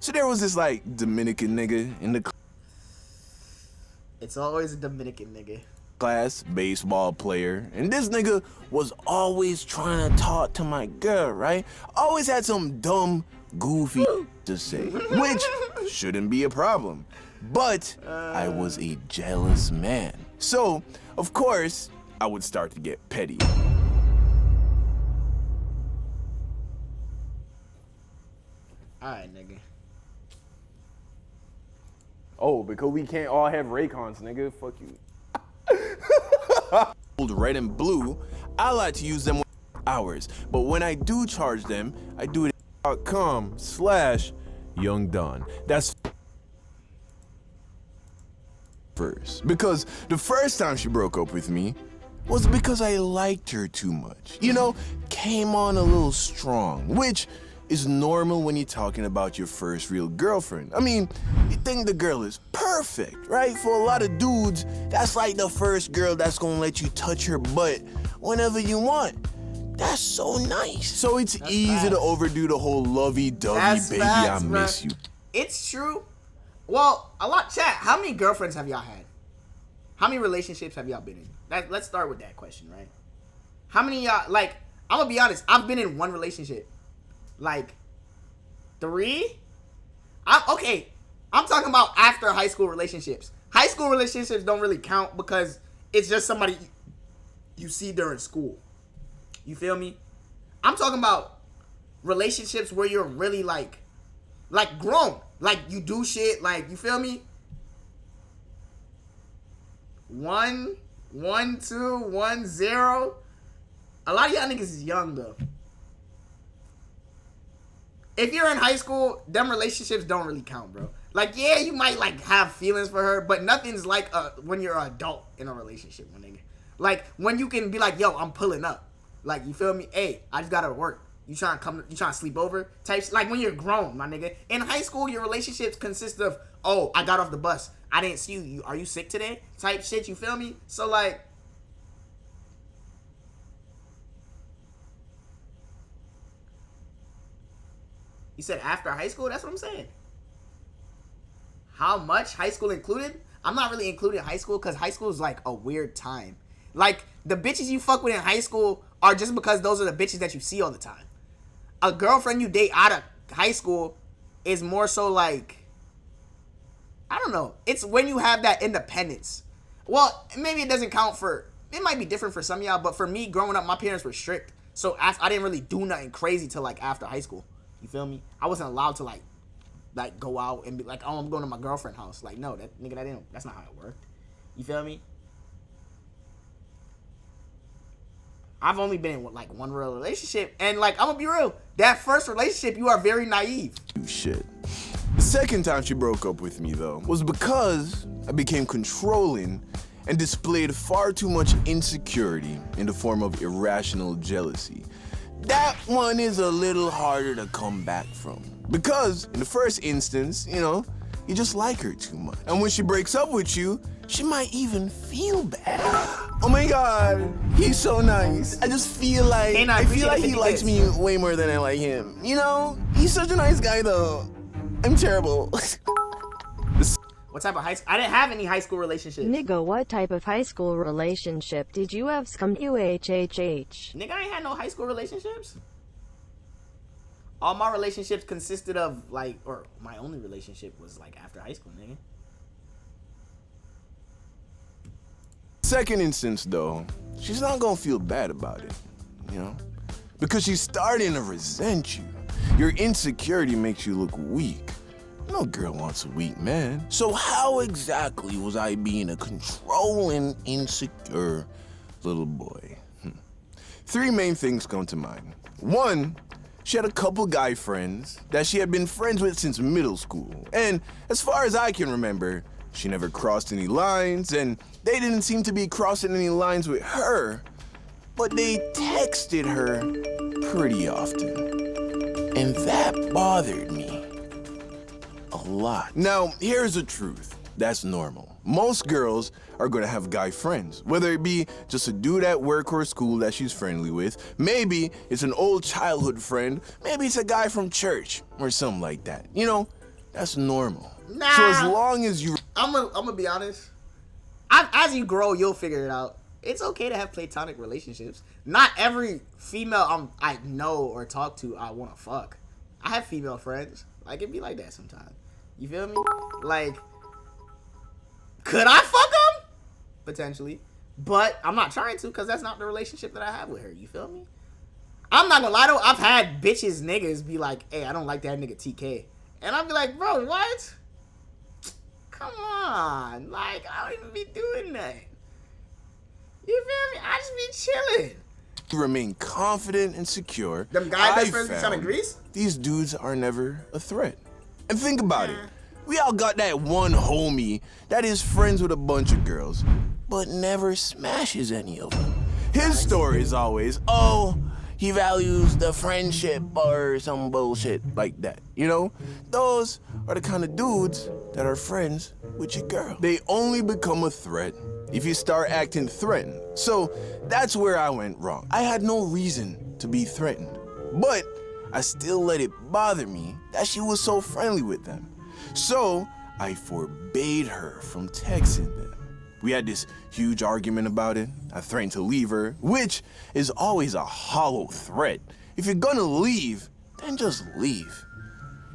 So there was this like Dominican nigga in the It's always a Dominican nigga. class, baseball player, and this nigga was always trying to talk to my girl, right? Always had some dumb, goofy to say, which shouldn't be a problem. But I was a jealous man. So, of course, I would start to get petty. Alright, nigga. Oh, because we can't all have Raycons, nigga. Fuck you. Red and blue, I like to use them hours, but when I do charge them, I do it at .com/YoungDon. That's first, because the first time she broke up with me was because I liked her too much. You know, came on a little strong, which is normal when you're talking about your first real girlfriend. I mean, you think the girl is perfect, right? For a lot of dudes, that's like the first girl that's gonna let you touch her butt whenever you want. That's so nice. So it's easy to overdo the whole lovey-dovey, baby, I miss you. It's true. Well, chat, how many girlfriends have y'all had? How many relationships have y'all been in? Let's start with that question, right? How many y'all, like, I'm gonna be honest, I've been in one relationship. Like, 3? I'm talking about after high school relationships. High school relationships don't really count because it's just somebody you see during school. You feel me? I'm talking about relationships where you're really like grown. Like, you do shit, like, you feel me? 1, 2, 1, 0. A lot of y'all niggas is young, though. If you're in high school, them relationships don't really count, bro. Like, yeah, you might, like, have feelings for her, but nothing's like when you're an adult in a relationship, my nigga. Like, when you can be like, yo, I'm pulling up. Like, you feel me? Hey, I just gotta work. You trying to sleep over? Types, like, when you're grown, my nigga. In high school, your relationships consist of, oh, I got off the bus. I didn't see you. Are you sick today? Type shit, you feel me? So, like, you said after high school? That's what I'm saying. How much? High school included? I'm not really including high school because high school is like a weird time. Like, the bitches you fuck with in high school are just because those are the bitches that you see all the time. A girlfriend you date out of high school is more so like, I don't know. It's when you have that independence. Well, maybe it doesn't count for, it might be different for some of y'all, but for me, growing up, my parents were strict. So I didn't really do nothing crazy till like after high school. You feel me? I wasn't allowed to like go out and be like, oh, I'm going to my girlfriend's house. Like, no, that's not how it worked. You feel me? I've only been in like one real relationship, and like, I'm gonna be real, that first relationship, you are very naive. Shit. The second time she broke up with me, though, was because I became controlling and displayed far too much insecurity in the form of irrational jealousy. That one is a little harder to come back from. Because in the first instance, you know, you just like her too much. And when she breaks up with you, she might even feel bad. Oh my God, he's so nice. I just feel like, he likes me way more than I like him. You know, he's such a nice guy though. I'm terrible. What type of high school? I didn't have any high school relationships. Nigga, what type of high school relationship did you have? ScumTK. Nigga, I ain't had no high school relationships. All my relationships consisted of like, or my only relationship was like after high school, nigga. Second instance though, she's not gonna feel bad about it, you know? Because she's starting to resent you. Your insecurity makes you look weak. No girl wants a weak man. So how exactly was I being a controlling, insecure little boy? 3 main things come to mind. 1, she had a couple guy friends that she had been friends with since middle school. And as far as I can remember, she never crossed any lines, and they didn't seem to be crossing any lines with her, but they texted her pretty often. And that bothered me a lot. Now, here's the truth. That's normal. Most girls are gonna have guy friends, whether it be just a dude at work or school that she's friendly with, maybe it's an old childhood friend, maybe it's a guy from church or something like that. You know, that's normal. Nah. So as long as you I'm gonna be honest. As you grow, you'll figure it out. It's okay to have platonic relationships. Not every female I know or talk to I want to fuck. I have female friends. Like, it be like that sometimes. You feel me? Like, could I fuck them? Potentially. But I'm not trying to, because that's not the relationship that I have with her. You feel me? I'm not gonna lie though, I've had bitches niggas be like, hey, I don't like that nigga TK. And I'll be like, bro, what? Come on. Like, I don't even be doing that. You feel me? I just be chilling. remain confident and secure, Them guy best friends be sounding grease? these dudes are never a threat. And think about it. We all got that one homie that is friends with a bunch of girls, but never smashes any of them. His story is always, oh, he values the friendship or some bullshit like that, you know? Those are the kind of dudes that are friends with your girl. They only become a threat if you start acting threatened. So that's where I went wrong. I had no reason to be threatened, but I still let it bother me that she was so friendly with them. So I forbade her from texting them. We had this huge argument about it. I threatened to leave her, which is always a hollow threat. If you're gonna leave, then just leave.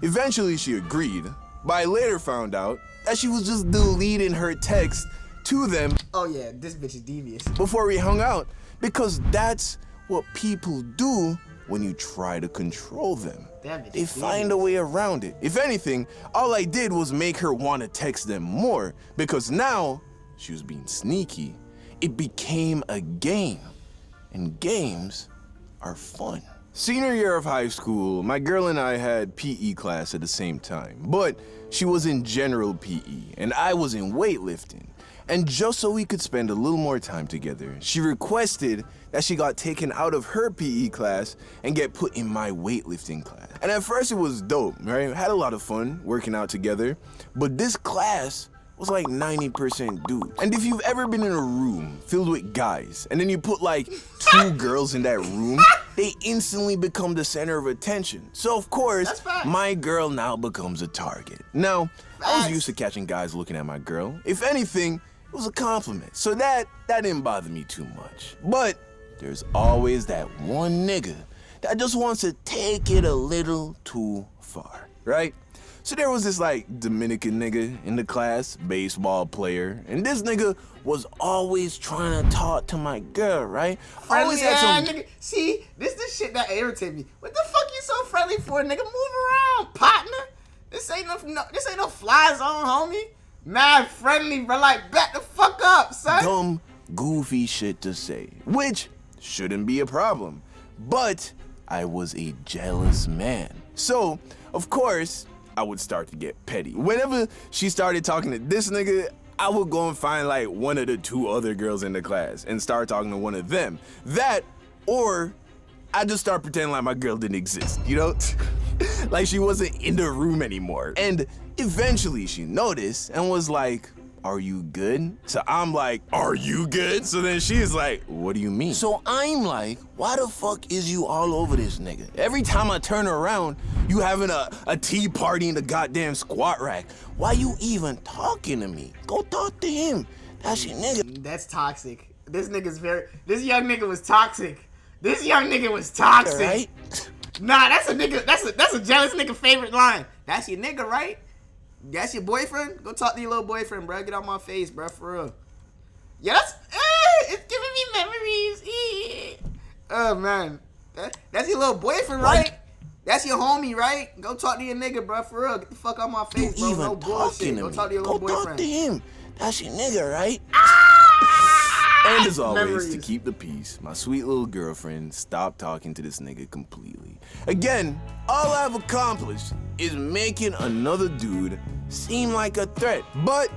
Eventually she agreed, but I later found out that she was just deleting her text to them. Oh yeah, this bitch is devious. Before we hung out, because that's what people do when you try to control them. They find a way around it. If anything, all I did was make her want to text them more, because now she was being sneaky. It became a game, and games are fun. Senior year of high school, my girl and I had PE class at the same time, but she was in general PE, and I was in weightlifting. And just so we could spend a little more time together, she requested that she got taken out of her PE class and get put in my weightlifting class. And at first it was dope, right? Had a lot of fun working out together, but this class was like 90% dudes. And if you've ever been in a room filled with guys, and then you put like 2 girls in that room, they instantly become the center of attention. So of course, my girl now becomes a target. Now, I was used to catching guys looking at my girl. If anything, it was a compliment. So that didn't bother me too much. But there's always that one nigga that just wants to take it a little too far, right? So there was this like Dominican nigga in the class, baseball player, and this nigga was always trying to talk to my girl, right? Always had some... nigga. See, this the shit that irritated me. What the fuck you so friendly for, nigga? Move around, partner. This ain't no fly zone, homie. Mad friendly, bro. Like, back the fuck up, son. Dumb, goofy shit to say, which shouldn't be a problem. But I was a jealous man. So, of course, I would start to get petty. Whenever she started talking to this nigga, I would go and find like one of the 2 other girls in the class and start talking to one of them. That, or I just start pretending like my girl didn't exist, you know? Like she wasn't in the room anymore. And eventually she noticed and was like, are you good? So I'm like, are you good? So then she's like, what do you mean? So I'm like, why the fuck is you all over this nigga? Every time I turn around, you having a tea party in the goddamn squat rack. Why you even talking to me? Go talk to him. That's your nigga. That's toxic. This young nigga was toxic. This young nigga was toxic. Right? Nah, that's a nigga, that's a jealous nigga favorite line. That's your nigga, right? That's your boyfriend? Go talk to your little boyfriend, bro. Get out my face, bro, for real. Yeah, it's giving me memories. Oh, man. That's your little boyfriend, right? That's your homie, right? Go talk to your nigga, bro, for real. Get the fuck out my face, bro. No bullshit. Go talk to your little boyfriend. Go talk to him. That's your nigga, right? And as always, to keep the peace, my sweet little girlfriend stopped talking to this nigga completely. Again, all I've accomplished is making another dude seem like a threat. But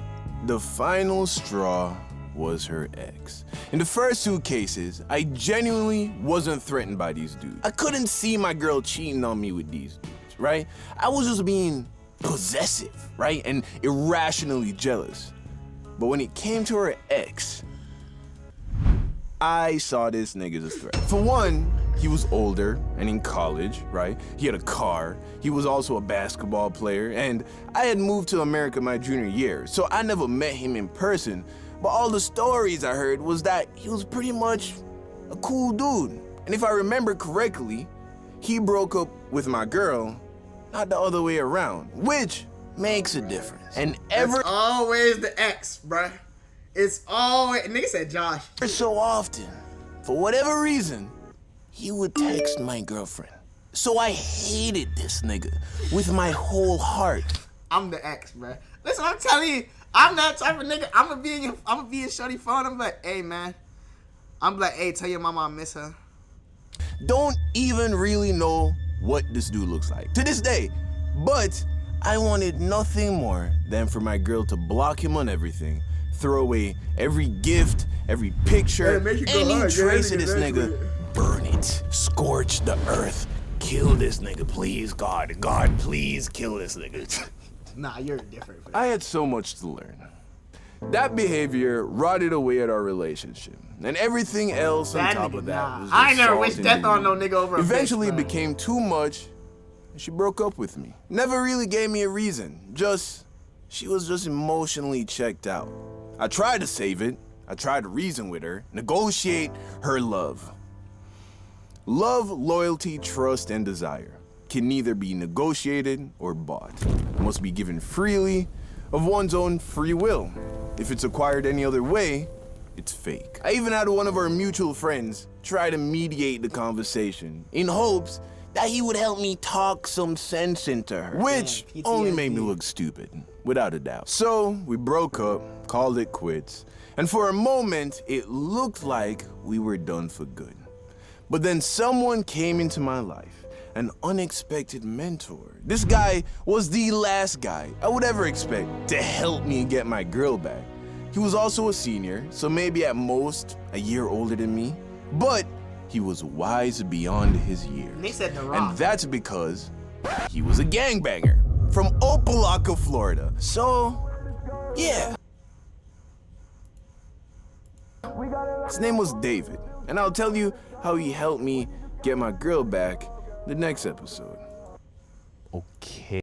the final straw was her ex. In the first 2 cases, I genuinely wasn't threatened by these dudes. I couldn't see my girl cheating on me with these dudes, right? I was just being possessive, right? And irrationally jealous. But when it came to her ex, I saw this nigga as a threat. For one, he was older and in college, right? He had a car. He was also a basketball player. And I had moved to America my junior year, so I never met him in person. But all the stories I heard was that he was pretty much a cool dude. And if I remember correctly, he broke up with my girl, not the other way around, which makes a difference. And It's always the ex, bruh. It's always, nigga said Josh. so often, for whatever reason, he would text my girlfriend. So I hated this nigga with my whole heart. I'm the ex, bruh. Listen, I'm telling you, I'm that type of nigga. I'm gonna be in shorty phone. I'm like, hey man. I'm like, hey, tell your mama I miss her. Don't even really know what this dude looks like to this day, but I wanted nothing more than for my girl to block him on everything, throw away every gift, every picture, any trace of this nigga, burn it, scorch the earth, kill this nigga, please, God, please kill this nigga. Nah, you're different. For that. I had so much to learn. That behavior rotted away at our relationship, and everything else on That top nigga, of that nah. was I ain't never salt wished in death the on no wound. nigga over a bitch, Eventually, it bro. became too much, and she broke up with me. Never really gave me a reason. She was just emotionally checked out. I tried to save it. I tried to reason with her, negotiate her love. Love, loyalty, trust, and desire can neither be negotiated or bought. It must be given freely of one's own free will. If it's acquired any other way, it's fake. I even had one of our mutual friends try to mediate the conversation in hopes that he would help me talk some sense into her, which Damn, only made me PTSD. look stupid, without a doubt. So we broke up, called it quits, and for a moment, it looked like we were done for good. But then someone came into my life, an unexpected mentor. This guy was the last guy I would ever expect to help me get my girl back. He was also a senior, so maybe at most a year older than me, but he was wise beyond his years. They said The Rock. And that's because he was a gangbanger from Opelika, Florida. So, yeah. His name was David, and I'll tell you how he helped me get my girl back the next episode. Okay.